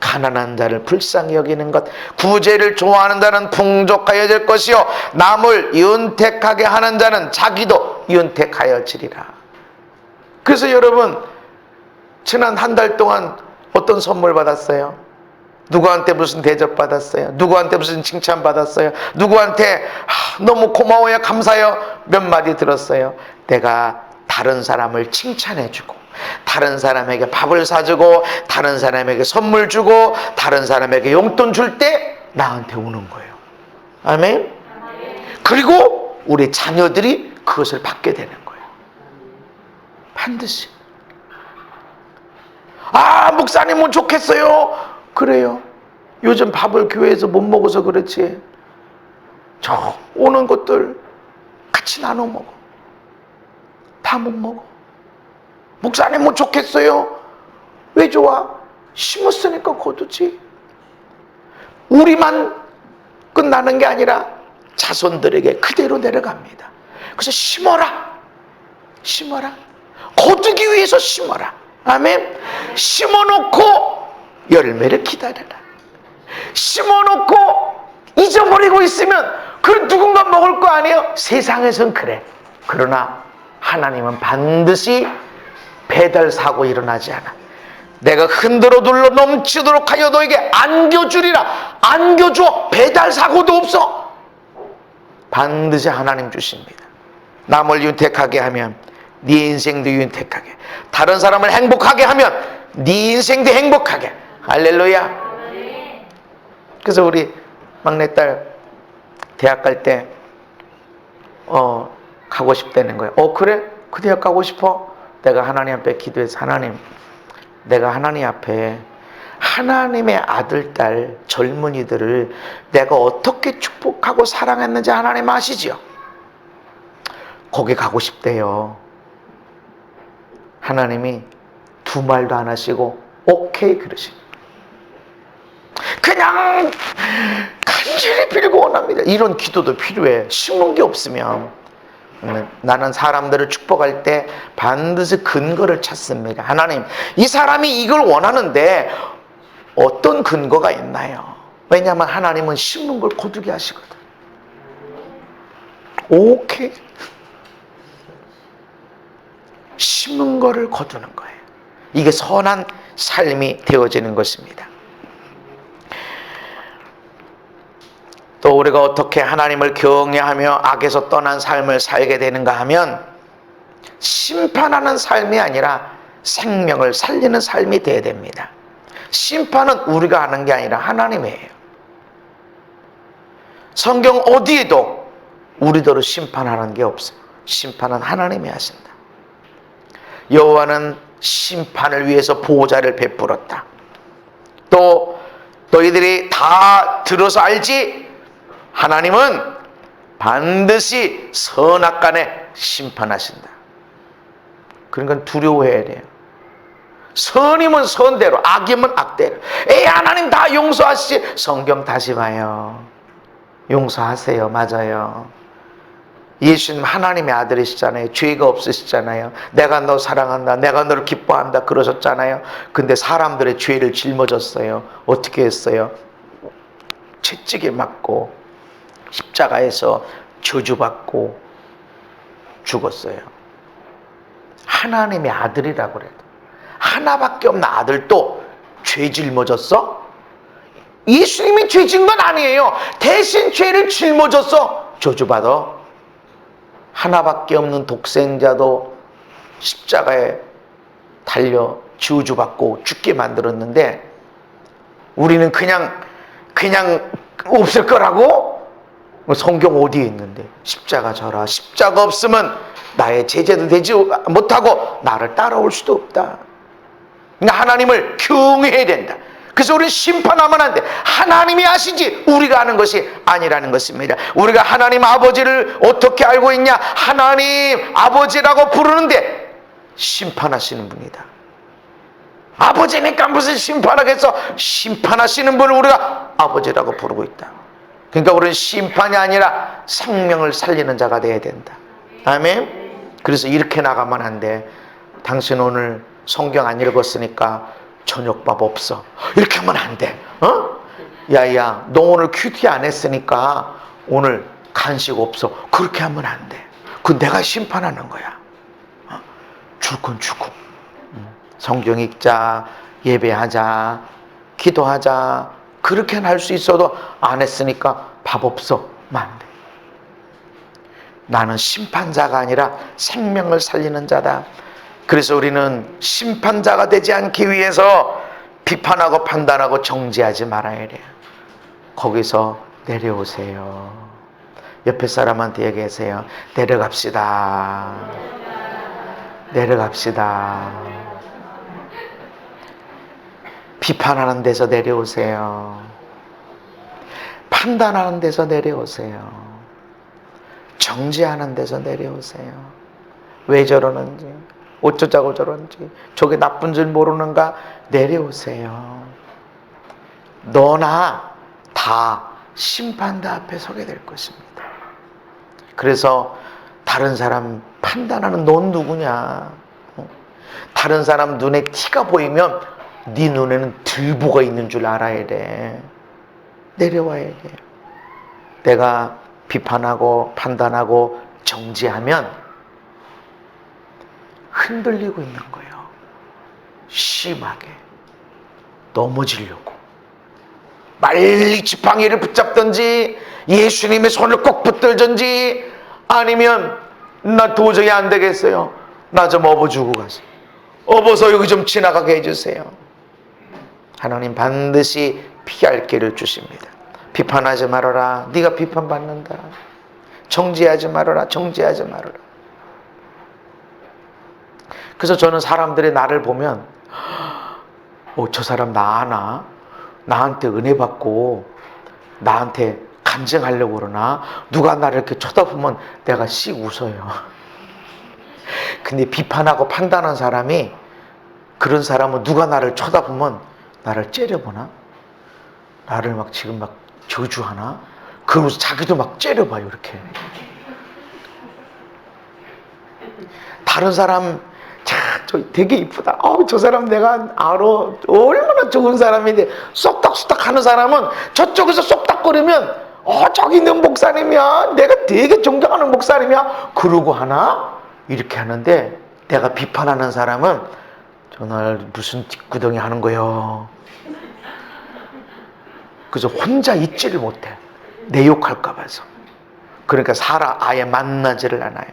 가난한 자를 불쌍히 여기는 것, 구제를 좋아하는 자는 풍족하여질 것이요 남을 윤택하게 하는 자는 자기도 윤택하여지리라. 그래서 여러분 지난 한 달 동안 어떤 선물 받았어요? 누구한테 무슨 대접 받았어요? 누구한테 무슨 칭찬 받았어요? 누구한테 너무 고마워요, 감사해요 몇 마디 들었어요? 내가 다른 사람을 칭찬해주고 다른 사람에게 밥을 사주고 다른 사람에게 선물 주고 다른 사람에게 용돈 줄 때 나한테 오는 거예요. 아멘? 그리고 우리 자녀들이 그것을 받게 되는 거예요. 반드시. 목사님은 좋겠어요. 그래요. 요즘 밥을 교회에서 못 먹어서 그렇지 저 오는 것들 같이 나눠 먹어. 다 못 먹어. 목사님은 좋겠어요. 왜 좋아? 심었으니까 거두지. 우리만 끝나는 게 아니라 자손들에게 그대로 내려갑니다. 그래서 심어라. 거두기 위해서 심어라. 아멘. 심어놓고 열매를 기다려라. 심어놓고 잊어버리고 있으면 그 누군가 먹을 거 아니에요? 세상에선 그래. 그러나 하나님은 반드시 배달 사고 일어나지 않아. 내가 흔들어 눌러 넘치도록 하여 너에게 안겨주리라. 안겨줘. 배달 사고도 없어. 반드시 하나님 주십니다. 남을 윤택하게 하면 네 인생도 윤택하게, 다른 사람을 행복하게 하면 네 인생도 행복하게. 할렐루야. 그래서 우리 막내딸 대학 갈 때 가고 싶다는 거예요. 그래? 그 대학 가고 싶어? 내가 하나님 앞에 기도해서, 하나님, 내가 하나님 앞에 하나님의 아들, 딸, 젊은이들을 내가 어떻게 축복하고 사랑했는지 하나님 아시지요? 거기 가고 싶대요. 하나님이 두 말도 안 하시고 오케이 그러시고, 그냥 간절히 빌고 원합니다. 이런 기도도 필요해. 심는 게 없으면. 나는 사람들을 축복할 때 반드시 근거를 찾습니다. 하나님, 이 사람이 이걸 원하는데 어떤 근거가 있나요? 왜냐하면 하나님은 심는 걸 거두게 하시거든. 오케이. 심는 거를 거두는 거예요. 이게 선한 삶이 되어지는 것입니다. 또 우리가 어떻게 하나님을 경외하며 악에서 떠난 삶을 살게 되는가 하면, 심판하는 삶이 아니라 생명을 살리는 삶이 되어야 됩니다. 심판은 우리가 하는 게 아니라 하나님이에요. 성경 어디에도 우리대로 심판하는 게 없어요. 심판은 하나님이 하신다. 여호와는 심판을 위해서 보호자를 베풀었다. 또 너희들이 다 들어서 알지? 하나님은 반드시 선악간에 심판하신다. 그러니까 두려워해야 돼요. 선이면 선대로, 악이면 악대로. 하나님 다 용서하시지. 성경 다시 봐요. 용서하세요. 맞아요. 예수님 하나님의 아들이시잖아요. 죄가 없으시잖아요. 내가 너 사랑한다, 내가 너를 기뻐한다 그러셨잖아요. 근데 사람들의 죄를 짊어졌어요. 어떻게 했어요? 채찍에 맞고 십자가에서 저주받고 죽었어요. 하나님의 아들이라고 그래도, 하나밖에 없는 아들도 죄 짊어졌어? 예수님이 죄 진 건 아니에요. 대신 죄를 짊어졌어. 저주받아. 하나밖에 없는 독생자도 십자가에 달려 저주받고 죽게 만들었는데, 우리는 그냥 없을 거라고? 성경 어디에 있는데? 십자가 져라. 십자가 없으면 나의 제자도 되지 못하고 나를 따라올 수도 없다. 그러니까 하나님을 경외해야 된다. 그래서 우리는 심판하면 안 돼. 하나님이 아시지 우리가 아는 것이 아니라는 것입니다. 우리가 하나님 아버지를 어떻게 알고 있냐? 하나님 아버지라고 부르는데 심판하시는 분이다. 아버지니까 무슨 심판하겠어? 심판하시는 분을 우리가 아버지라고 부르고 있다. 그러니까 우리는 심판이 아니라 생명을 살리는 자가 되어야 된다. 아멘. 그래서 이렇게 나가면 안 돼. 당신 오늘 성경 안 읽었으니까 저녁밥 없어. 이렇게 하면 안 돼. 야야, 너 오늘 큐티 안 했으니까 오늘 간식 없어. 그렇게 하면 안 돼. 그건 내가 심판하는 거야. 줄 건 주고, 성경 읽자, 예배하자, 기도하자, 그렇게는 할 수 있어도 안 했으니까 밥 없어. 안 돼. 나는 심판자가 아니라 생명을 살리는 자다. 그래서 우리는 심판자가 되지 않기 위해서 비판하고 판단하고 정죄하지 말아야 돼요. 거기서 내려오세요. 옆에 사람한테 얘기하세요. 내려갑시다. 내려갑시다. 비판하는 데서 내려오세요. 판단하는 데서 내려오세요. 정죄하는 데서 내려오세요. 왜 저러는지, 어쩌자고 저러는지, 저게 나쁜 줄 모르는가? 내려오세요. 너나 다 심판대 앞에 서게 될 것입니다. 그래서 다른 사람 판단하는 넌 누구냐? 다른 사람 눈에 티가 보이면 네 눈에는 들보가 있는 줄 알아야 돼. 내려와야 돼. 내가 비판하고 판단하고 정죄하면 흔들리고 있는 거예요. 심하게 넘어지려고 빨리 지팡이를 붙잡든지 예수님의 손을 꼭 붙들든지, 아니면 나 도저히 안 되겠어요, 나 좀 업어주고 가세요. 업어서 여기 좀 지나가게 해주세요. 하나님 반드시 피할 길을 주십니다. 비판하지 말아라. 네가 비판받는다. 정죄하지 말아라. 정죄하지 말아라. 그래서 저는 사람들이 나를 보면 저 사람 나 아나? 나한테 은혜 받고 나한테 간증하려고 그러나? 누가 나를 이렇게 쳐다보면 내가 씩 웃어요. 근데 비판하고 판단한 사람이, 그런 사람은 누가 나를 쳐다보면 나를 째려보나? 나를 막 지금 막 저주하나? 그러면서 자기도 막 째려봐요, 이렇게. 다른 사람, 저 되게 이쁘다. 저 사람 내가 알아. 얼마나 좋은 사람인데. 쏙닥쏙닥 하는 사람은 저쪽에서 쏙닥거리면, 저기 있는 목사님이야. 내가 되게 존경하는 목사님이야. 그러고 하나? 이렇게 하는데, 내가 비판하는 사람은 저날 무슨 뒷구덩이 하는 거요. 그래서 혼자 있지를 못해. 내 욕할까 봐서. 그러니까 아예 만나지를 않아요.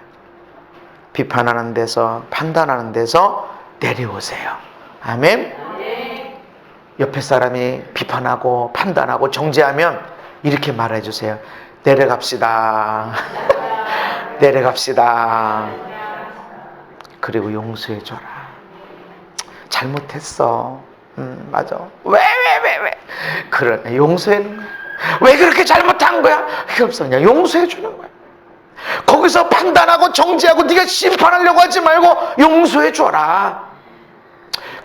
비판하는 데서, 판단하는 데서 내려오세요. 아멘. 옆에 사람이 비판하고 판단하고 정죄하면 이렇게 말해주세요. 내려갑시다. 내려갑시다. 그리고 용서해줘라. 잘못했어. 맞아. 왜? 그래, 용서하는 거야. 왜 그렇게 잘못한 거야? 그게 없어. 그냥 용서해주는 거야. 거기서 판단하고 정죄하고 네가 심판하려고 하지 말고 용서해줘라.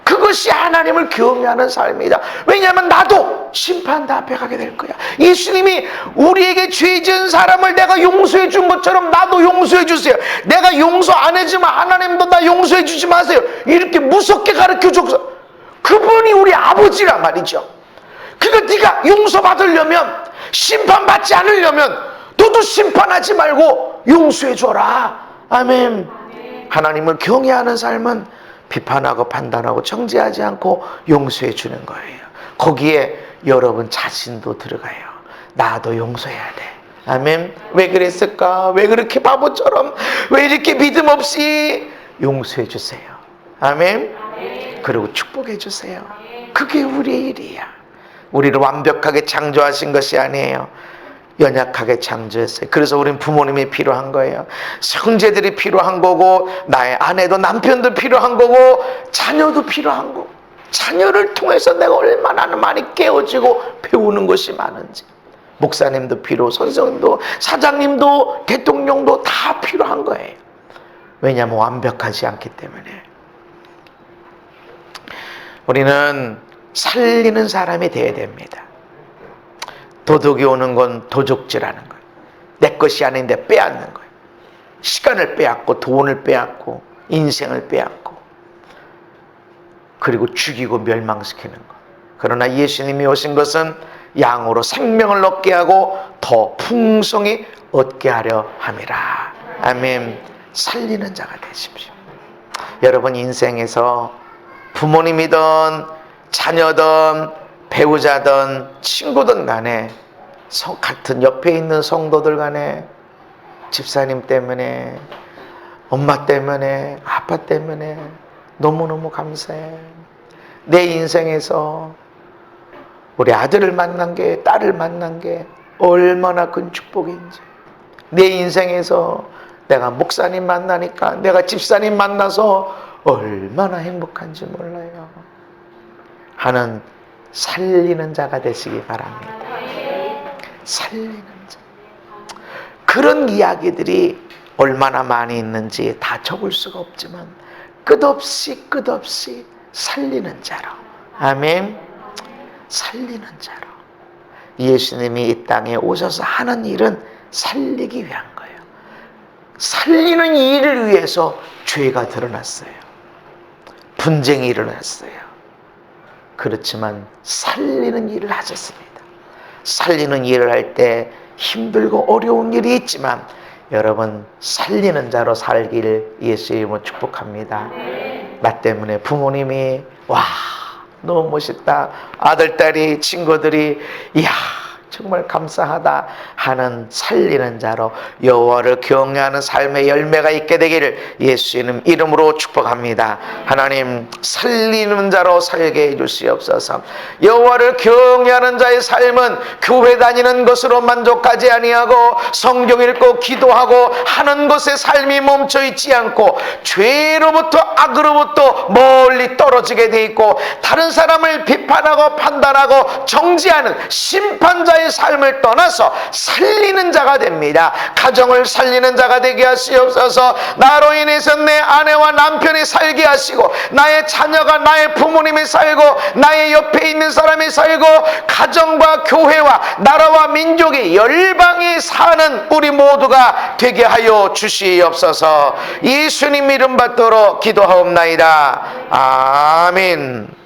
그것이 하나님을 경외하는 삶이다. 왜냐하면 나도 심판 앞에 가게 될 거야. 예수님이 우리에게 죄 지은 사람을 내가 용서해 준 것처럼 나도 용서해 주세요. 내가 용서 안 해주면 하나님도 나 용서해 주지 마세요. 이렇게 무섭게 가르쳐 줬어. 그분이 우리 아버지란 말이죠. 그러니까 네가 용서받으려면, 심판받지 않으려면 너도 심판하지 말고 용서해 줘라. 아멘. 하나님을 경외하는 삶은 비판하고 판단하고 정죄하지 않고 용서해 주는 거예요. 거기에 여러분 자신도 들어가요. 나도 용서해야 돼. 아멘. 왜 그랬을까? 왜 그렇게 바보처럼? 왜 이렇게 믿음 없이? 용서해 주세요. 아멘. 그리고 축복해 주세요. 그게 우리의 일이야. 우리를 완벽하게 창조하신 것이 아니에요. 연약하게 창조했어요. 그래서 우린 부모님이 필요한 거예요. 형제들이 필요한 거고, 나의 아내도 남편도 필요한 거고, 자녀도 필요한 거고. 자녀를 통해서 내가 얼마나 많이 깨어지고 배우는 것이 많은지. 목사님도 필요, 선생님도, 사장님도, 대통령도 다 필요한 거예요. 왜냐하면 완벽하지 않기 때문에. 우리는 살리는 사람이 되어야 됩니다. 도둑이 오는 건 도적질하는 거예요. 내 것이 아닌데 빼앗는 거예요. 시간을 빼앗고, 돈을 빼앗고, 인생을 빼앗고, 그리고 죽이고 멸망시키는 거. 그러나 예수님이 오신 것은 양으로 생명을 얻게 하고 더 풍성히 얻게 하려 함이라. 아멘. 살리는 자가 되십시오. 여러분 인생에서 부모님이든 자녀든 배우자든 친구든 간에, 같은 옆에 있는 성도들 간에, 집사님 때문에, 엄마 때문에, 아빠 때문에 너무너무 감사해. 내 인생에서 우리 아들을 만난 게, 딸을 만난 게 얼마나 큰 축복인지, 내 인생에서 내가 목사님 만나니까, 내가 집사님 만나서 얼마나 행복한지 몰라요. 하는 살리는 자가 되시기 바랍니다. 살리는 자. 그런 이야기들이 얼마나 많이 있는지 다 적을 수가 없지만 끝없이 살리는 자로. 아멘. 살리는 자로. 예수님이 이 땅에 오셔서 하는 일은 살리기 위한 거예요. 살리는 일을 위해서 죄가 드러났어요. 분쟁이 일어났어요. 그렇지만 살리는 일을 하셨습니다. 살리는 일을 할 때 힘들고 어려운 일이 있지만 여러분 살리는 자로 살기를 예수의 이름으로 축복합니다. 나 때문에 부모님이 와 너무 멋있다, 아들 딸이 친구들이 이야 정말 감사하다 하는 살리는 자로 여호와를 경외하는 삶의 열매가 있게 되기를 예수님 이름으로 축복합니다. 하나님, 살리는 자로 살게 해주시옵소서. 여호와를 경외하는 자의 삶은 교회 다니는 것으로 만족하지 아니하고 성경 읽고 기도하고 하는 것에 삶이 멈춰 있지 않고 죄로부터 악으로부터 멀리 떨어지게 돼 있고 다른 사람을 비판하고 판단하고 정지하는 심판자의 삶을 떠나서 살리는 자가 됩니다. 가정을 살리는 자가 되게 하시옵소서. 나로 인해서 내 아내와 남편이 살게 하시고 나의 자녀가 나의 부모님이 살고 나의 옆에 있는 사람이 살고 가정과 교회와 나라와 민족이 열방이 사는 우리 모두가 되게 하여 주시옵소서. 예수님 이름 받도록 기도하옵나이다. 아멘.